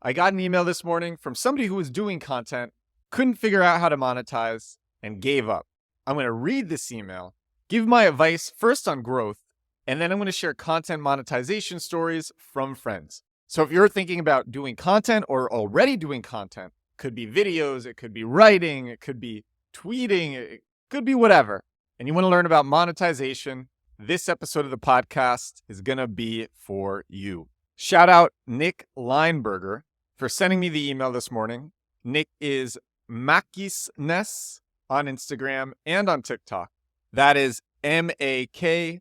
I got an email this morning from somebody who was doing content, couldn't figure out how to monetize, and gave up. I'm going to read this email, give my advice first on growth, and then I'm going to share content monetization stories from friends. So if you're thinking about doing content or already doing content, could be videos, it could be writing, it could be tweeting, it could be whatever, and you want to learn about monetization, this episode of the podcast is going to be for you. Shout out Nick Lineberger for sending me the email this morning. Nick is Makisness on Instagram and on TikTok. That is Makisness.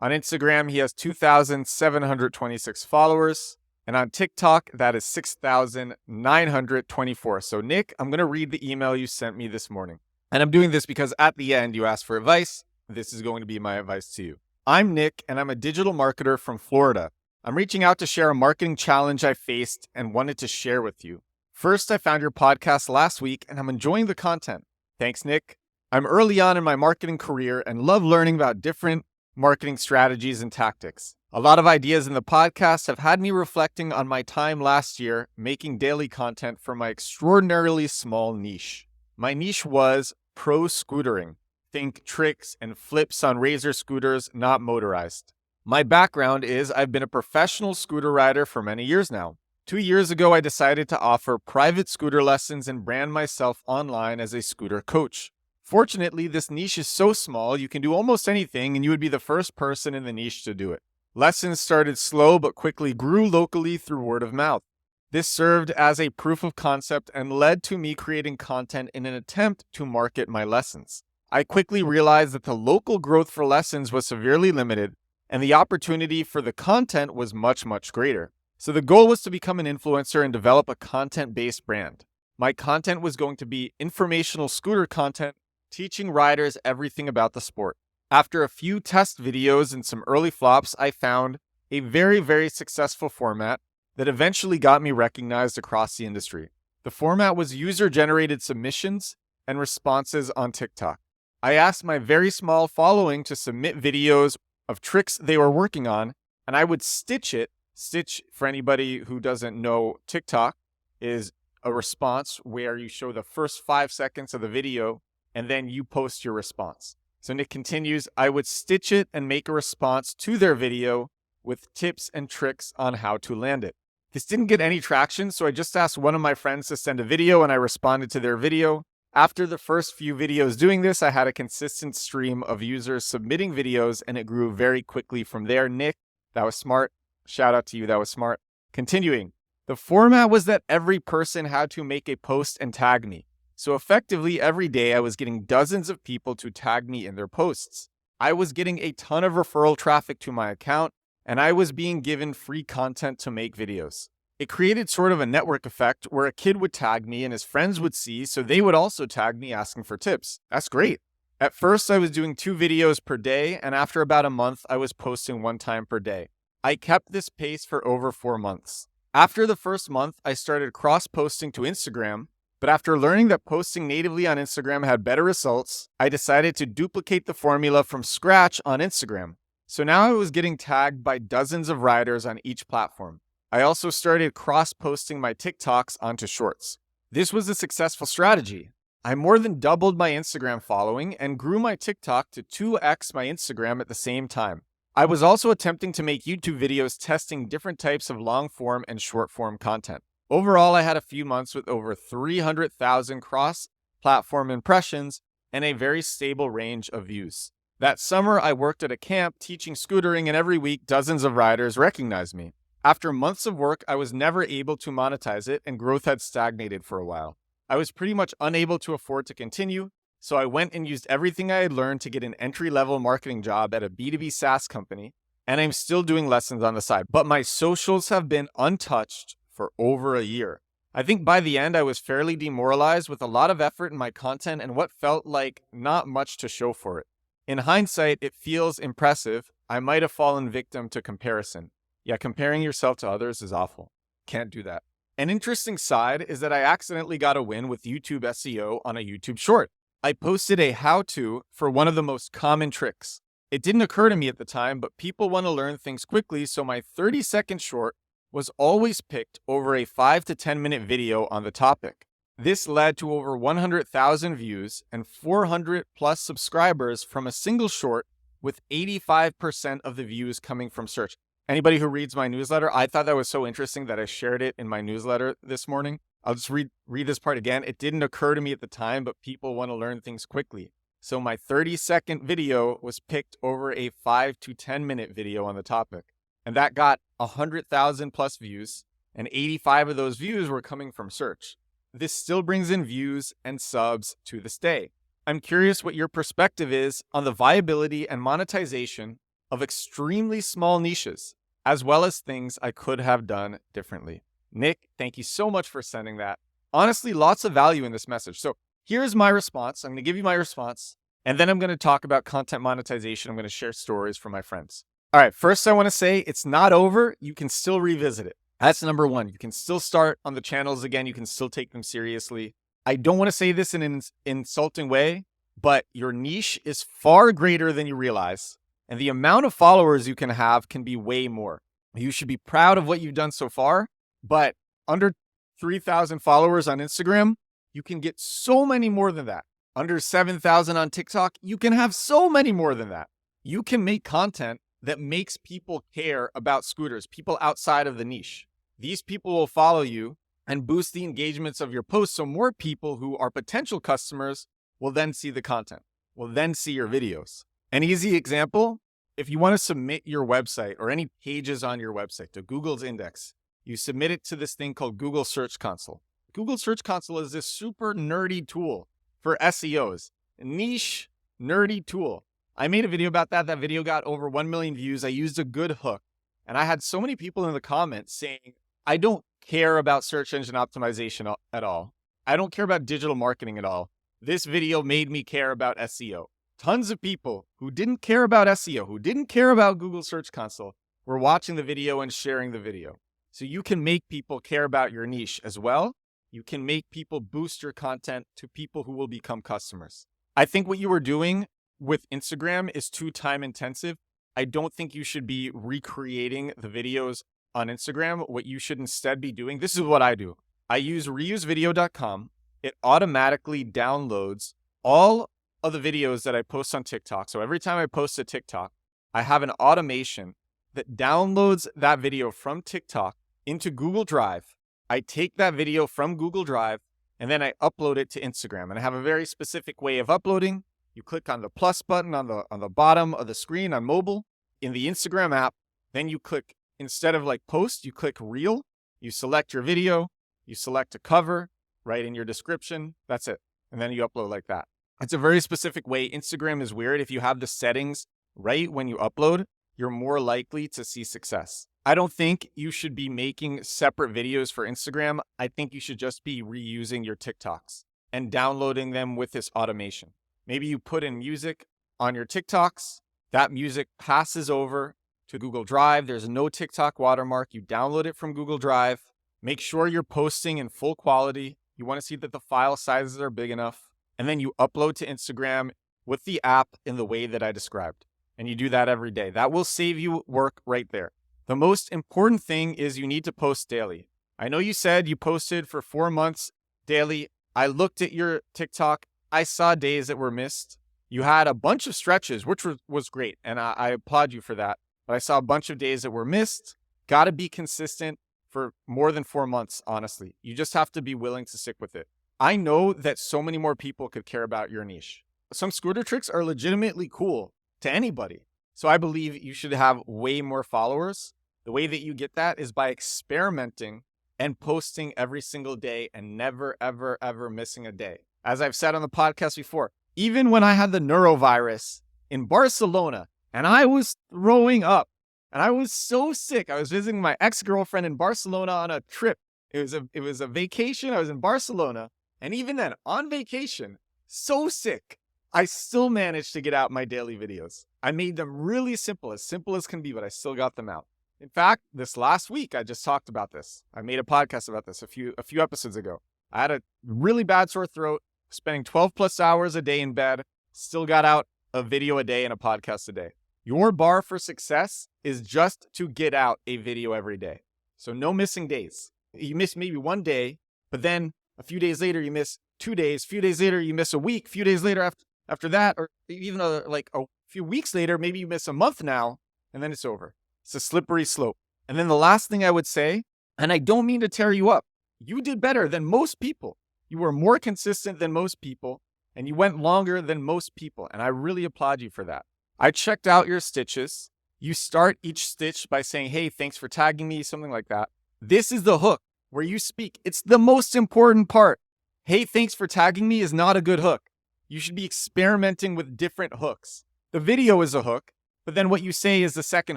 On Instagram, he has 2,726 followers. And on TikTok, that is 6,924. So Nick, I'm going to read the email you sent me this morning. And I'm doing this because at the end, you asked for advice. This is going to be my advice to you. I'm Nick, and I'm a digital marketer from Florida. I'm reaching out to share a marketing challenge I faced and wanted to share with you. First, I found your podcast last week, and I'm enjoying the content. Thanks, Nick. I'm early on in my marketing career and love learning about different marketing strategies and tactics. A lot of ideas in the podcast have had me reflecting on my time last year making daily content for my extraordinarily small niche. My niche was pro scootering. Think tricks and flips on razor scooters, not motorized. My background is I've been a professional scooter rider for many years now. 2 years ago, I decided to offer private scooter lessons and brand myself online as a scooter coach. Fortunately, this niche is so small, you can do almost anything and you would be the first person in the niche to do it. Lessons started slow but quickly grew locally through word of mouth. This served as a proof of concept and led to me creating content in an attempt to market my lessons. I quickly realized that the local growth for lessons was severely limited and the opportunity for the content was much, much greater. So the goal was to become an influencer and develop a content-based brand. My content was going to be informational scooter content, teaching riders everything about the sport. After a few test videos and some early flops, I found a very, very successful format that eventually got me recognized across the industry. The format was user-generated submissions and responses on TikTok. I asked my very small following to submit videos of tricks they were working on, and I would stitch it. Stitch, for anybody who doesn't know TikTok, is a response where you show the first 5 seconds of the video and then you post your response. So Nick continues, I would stitch it and make a response to their video with tips and tricks on how to land it. This didn't get any traction, so I just asked one of my friends to send a video and I responded to their video. After the first few videos doing this, I had a consistent stream of users submitting videos and it grew very quickly from there. Nick, that was smart. Shout out to you, that was smart. Continuing, the format was that every person had to make a post and tag me. So effectively, every day I was getting dozens of people to tag me in their posts. I was getting a ton of referral traffic to my account, and I was being given free content to make videos. It created sort of a network effect where a kid would tag me and his friends would see, so they would also tag me asking for tips. That's great. At first, I was doing 2 videos per day, and after about a month, I was posting 1 time per day. I kept this pace for over 4 months. After the first month, I started cross-posting to Instagram, but after learning that posting natively on Instagram had better results, I decided to duplicate the formula from scratch on Instagram. So now I was getting tagged by dozens of riders on each platform. I also started cross-posting my TikToks onto Shorts. This was a successful strategy. I more than doubled my Instagram following and grew my TikTok to 2x my Instagram at the same time. I was also attempting to make YouTube videos testing different types of long-form and short-form content. Overall, I had a few months with over 300,000 cross-platform impressions and a very stable range of views. That summer, I worked at a camp teaching scootering, and every week, dozens of riders recognized me. After months of work, I was never able to monetize it, and growth had stagnated for a while. I was pretty much unable to afford to continue, so I went and used everything I had learned to get an entry-level marketing job at a B2B SaaS company, and I'm still doing lessons on the side. But my socials have been untouched for over a year. I think by the end, I was fairly demoralized with a lot of effort in my content and what felt like not much to show for it. In hindsight, it feels impressive. I might have fallen victim to comparison. Yeah, comparing yourself to others is awful. Can't do that. An interesting side is that I accidentally got a win with YouTube SEO on a YouTube short. I posted a how-to for one of the most common tricks. It didn't occur to me at the time, but people want to learn things quickly, so my 30-second short was always picked over a 5 to 10-minute video on the topic. This led to over 100,000 views and 400 plus subscribers from a single short, with 85% of the views coming from search. Anybody who reads my newsletter, I thought that was so interesting that I shared it in my newsletter this morning. I'll just read this part again. It didn't occur to me at the time, but people want to learn things quickly. So my 30-second video was picked over a 5 to 10-minute video on the topic. And that got 100,000 plus views, and 85 of those views were coming from search. This still brings in views and subs to this day. I'm curious what your perspective is on the viability and monetization of extremely small niches, as well as things I could have done differently. Nick, thank you so much for sending that. Honestly, lots of value in this message. So here's my response. I'm going to give you my response, and then I'm going to talk about content monetization. I'm going to share stories from my friends. All right, first I want to say it's not over. You can still revisit it. That's number one. You can still start on the channels again. You can still take them seriously. I don't want to say this in an insulting way, but your niche is far greater than you realize, and the amount of followers you can have can be way more. You should be proud of what you've done so far, but under 3,000 followers on Instagram, you can get so many more than that. Under 7,000 on TikTok, you can have so many more than that. You can make content that makes people care about scooters, people outside of the niche. These people will follow you and boost the engagements of your posts, so more people who are potential customers will then see the content, will then see your videos. An easy example, if you want to submit your website or any pages on your website to Google's index, you submit it to this thing called Google Search Console. Google Search Console is this super nerdy tool for SEOs, a niche, nerdy tool. I made a video about that. That video got over 1 million views. I used a good hook. And I had so many people in the comments saying, I don't care about search engine optimization at all. I don't care about digital marketing at all. This video made me care about SEO. Tons of people who didn't care about SEO, who didn't care about Google Search Console, were watching the video and sharing the video. So you can make people care about your niche as well. You can make people boost your content to people who will become customers. I think what you were doing with Instagram is too time intensive. I don't think you should be recreating the videos on Instagram. What you should instead be doing, this is what I do. I use reusevideo.com. It automatically downloads all of the videos that I post on TikTok. So every time I post a TikTok, I have an automation that downloads that video from TikTok into Google Drive. I take that video from Google Drive and then I upload it to Instagram. And I have a very specific way of uploading. You click on the plus button on the bottom of the screen on mobile in the Instagram app. Then you click, instead of like post, you click reel. You select your video. You select a cover, write in your description. That's it. And then you upload like that. It's a very specific way. Instagram is weird. If you have the settings right when you upload, you're more likely to see success. I don't think you should be making separate videos for Instagram. I think you should just be reusing your TikToks and downloading them with this automation. Maybe you put in music on your TikToks. That music passes over to Google Drive. There's no TikTok watermark. You download it from Google Drive. Make sure you're posting in full quality. You want to see that the file sizes are big enough. And then you upload to Instagram with the app in the way that I described. And you do that every day. That will save you work right there. The most important thing is you need to post daily. I know you said you posted for 4 months daily. I looked at your TikTok. I saw days that were missed. You had a bunch of stretches, which was great. And I applaud you for that. But I saw a bunch of days that were missed. Got to be consistent for more than 4 months, honestly. You just have to be willing to stick with it. I know that so many more people could care about your niche. Some scooter tricks are legitimately cool to anybody. So I believe you should have way more followers. The way that you get that is by experimenting and posting every single day and never, ever, ever missing a day. As I've said on the podcast before, even when I had the neurovirus in Barcelona and I was throwing up and I was so sick, I was visiting my ex-girlfriend in Barcelona on a trip. It was a vacation. I was in Barcelona. And even then, on vacation, so sick, I still managed to get out my daily videos. I made them really simple as can be, but I still got them out. In fact, this last week, I just talked about this. I made a podcast about this a few episodes ago. I had a really bad sore throat, spending 12 plus hours a day in bed, still got out a video a day and a podcast a day. Your bar for success is just to get out a video every day. So no missing days. You miss maybe one day, but then a few days later, you miss 2 days. A few days later, you miss a week. A few days later after that, or even like a few weeks later, maybe you miss a month now, and then it's over. It's a slippery slope. And then the last thing I would say, and I don't mean to tear you up, you did better than most people. You were more consistent than most people, and you went longer than most people. And I really applaud you for that. I checked out your stitches. You start each stitch by saying, hey, thanks for tagging me, something like that. This is the hook where you speak. It's the most important part. Hey, thanks for tagging me is not a good hook. You should be experimenting with different hooks. The video is a hook, but then what you say is the second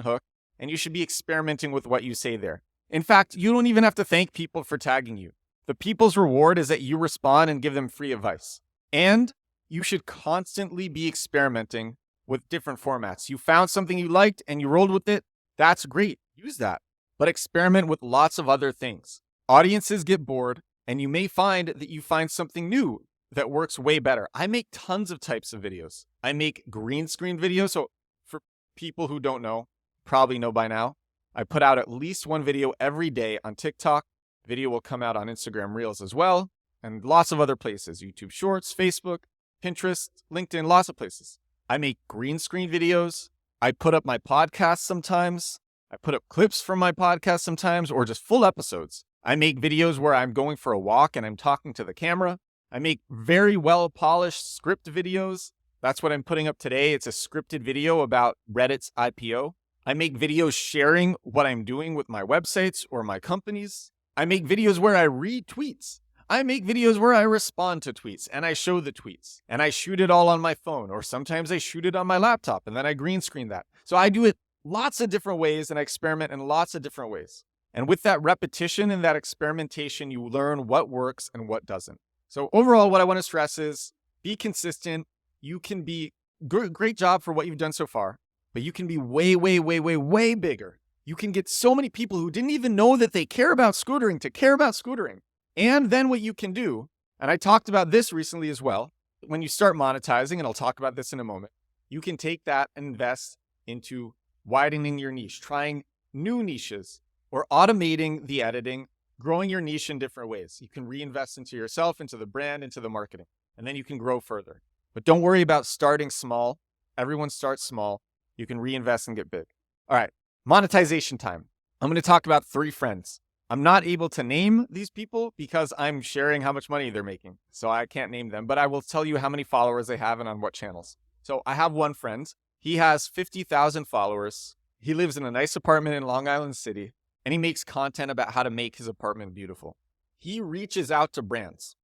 hook, and you should be experimenting with what you say there. In fact, you don't even have to thank people for tagging you. The people's reward is that you respond and give them free advice. And you should constantly be experimenting with different formats. You found something you liked and you rolled with it. That's great. Use that. But experiment with lots of other things. Audiences get bored, and you may find that you find something new that works way better. I make tons of types of videos. I make green screen videos. So for people who don't know, probably know by now, I put out at least one video every day on TikTok. Video will come out on Instagram Reels as well, and lots of other places, YouTube Shorts, Facebook, Pinterest, LinkedIn, lots of places. I make green screen videos. I put up my podcast sometimes. I put up clips from my podcast sometimes, or just full episodes. I make videos where I'm going for a walk and I'm talking to the camera. I make very well polished script videos. That's what I'm putting up today. It's a scripted video about Reddit's IPO. I make videos sharing what I'm doing with my websites or my companies. I make videos where I read tweets. I make videos where I respond to tweets and I show the tweets and I shoot it all on my phone, or sometimes I shoot it on my laptop and then I green screen that. So I do it lots of different ways and I experiment in lots of different ways. And with that repetition and that experimentation, you learn what works and what doesn't. So overall, what I want to stress is be consistent. You can be great job for what you've done so far, but you can be way, way, way, way, way bigger. You can get so many people who didn't even know that they care about scootering to care about scootering. And then what you can do, and I talked about this recently as well, when you start monetizing, and I'll talk about this in a moment, you can take that and invest into widening your niche, trying new niches, or automating the editing, growing your niche in different ways. You can reinvest into yourself, into the brand, into the marketing, and then you can grow further. But don't worry about starting small. Everyone starts small. You can reinvest and get big. All right, monetization time. I'm going to talk about 3 friends. I'm not able to name these people because I'm sharing how much money they're making. So I can't name them, but I will tell you how many followers they have and on what channels. So I have one friend. He has 50,000 followers. He lives in a nice apartment in Long Island City, and he makes content about how to make his apartment beautiful. He reaches out to brands.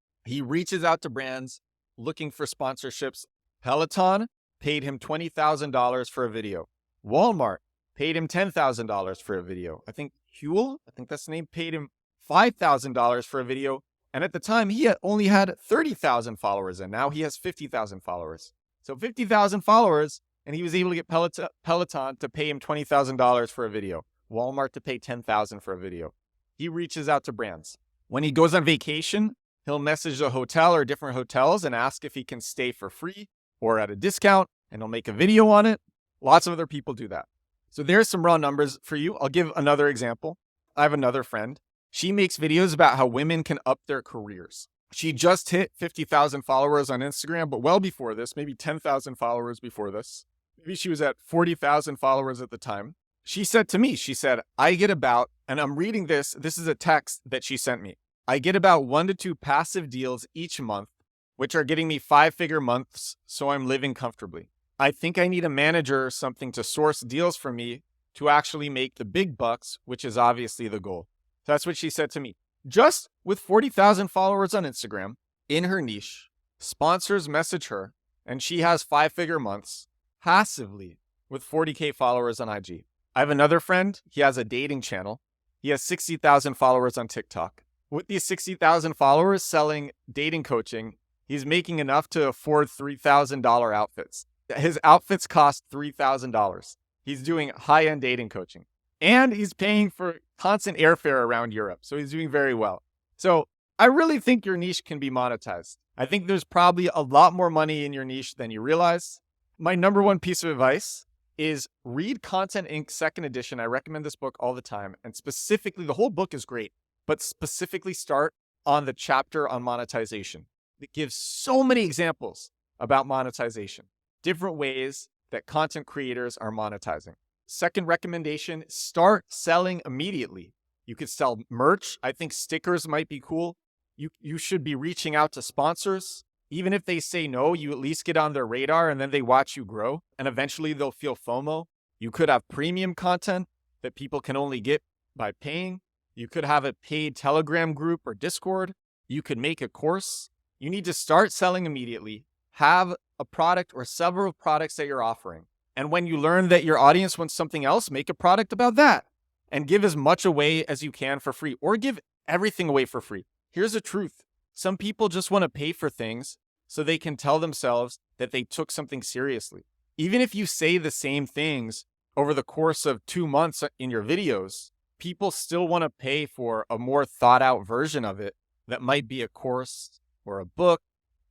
Looking for sponsorships. Peloton paid him $20,000 for a video. Walmart paid him $10,000 for a video. I think Huel, I think that's the name, paid him $5,000 for a video. And at the time, he only had 30,000 followers, and now he has 50,000 followers. So 50,000 followers, and he was able to get Peloton to pay him $20,000 for a video. Walmart to pay $10,000 for a video. He reaches out to brands. When he goes on vacation, he'll message a hotel or different hotels and ask if he can stay for free or at a discount, and he'll make a video on it. Lots of other people do that. So there's some raw numbers for you. I'll give another example. I have another friend. She makes videos about how women can up their careers. She just hit 50,000 followers on Instagram, but well before this, maybe 10,000 followers before this. Maybe she was at 40,000 followers at the time. She said to me, she said, I get about, and I'm reading this is a text that she sent me. I get about 1 to 2 passive deals each month, which are getting me 5-figure months, so I'm living comfortably. I think I need a manager or something to source deals for me to actually make the big bucks, which is obviously the goal. So that's what she said to me. Just with 40,000 followers on Instagram, in her niche, sponsors message her, and she has 5-figure months, passively, with 40K followers on IG. I have another friend. He has a dating channel. He has 60,000 followers on TikTok. With these 60,000 followers selling dating coaching, he's making enough to afford $3,000 outfits. His outfits cost $3,000. He's doing high-end dating coaching. And he's paying for constant airfare around Europe. So he's doing very well. So I really think your niche can be monetized. I think there's probably a lot more money in your niche than you realize. My number one piece of advice is read Content Inc. second edition. I recommend this book all the time. And specifically, the whole book is great, but specifically start on the chapter on monetization. It gives so many examples about monetization, different ways that content creators are monetizing. Second recommendation, start selling immediately. You could sell merch. I think stickers might be cool. You should be reaching out to sponsors. Even if they say no, you at least get on their radar and then they watch you grow and eventually they'll feel FOMO. You could have premium content that people can only get by paying. You could have a paid Telegram group or Discord. You could make a course. You need to start selling immediately. Have a product or several products that you're offering. And when you learn that your audience wants something else, make a product about that and give as much away as you can for free or give everything away for free. Here's the truth. Some people just want to pay for things so they can tell themselves that they took something seriously. Even if you say the same things over the course of 2 months in your videos, people still want to pay for a more thought out version of it that might be a course or a book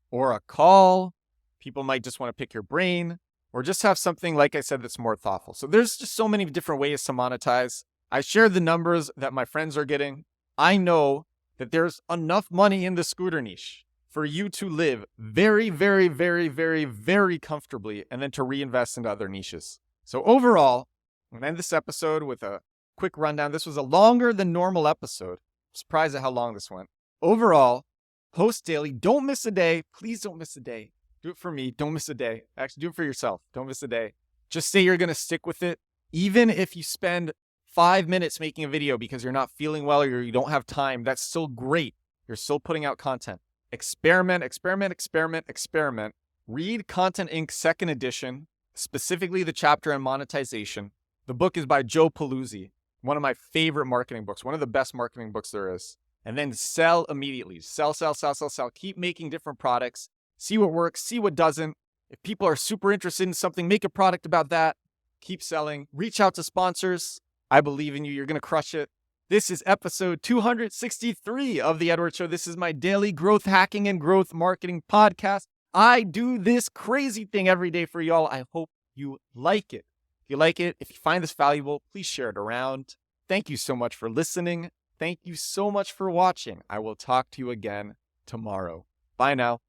or a call. People might just want to pick your brain or just have something, like I said, that's more thoughtful. So there's just so many different ways to monetize. I shared the numbers that my friends are getting. I know that there's enough money in the scooter niche for you to live very, very, very, very, very comfortably and then to reinvest into other niches. So overall, I'm going to end this episode with a quick rundown. This was a longer than normal episode. I'm surprised at how long this went. Overall, post daily. Don't miss a day. Please don't miss a day. Do it for me. Don't miss a day. Actually, do it for yourself. Don't miss a day. Just say you're going to stick with it. Even if you spend 5 minutes making a video because you're not feeling well or you don't have time, that's still great. You're still putting out content. Experiment, experiment, experiment, experiment. Read Content Inc. second edition, specifically the chapter on monetization. The book is by Joe Paluzzi, one of my favorite marketing books, one of the best marketing books there is. And then sell immediately. Sell, sell, sell, sell, sell. Keep making different products. See what works, see what doesn't. If people are super interested in something, make a product about that. Keep selling. Reach out to sponsors. I believe in you. You're going to crush it. This is episode 263 of The Edward Show. This is my daily growth hacking and growth marketing podcast. I do this crazy thing every day for y'all. I hope you like it. If you like it, if you find this valuable, please share it around. Thank you so much for listening. Thank you so much for watching. I will talk to you again tomorrow. Bye now.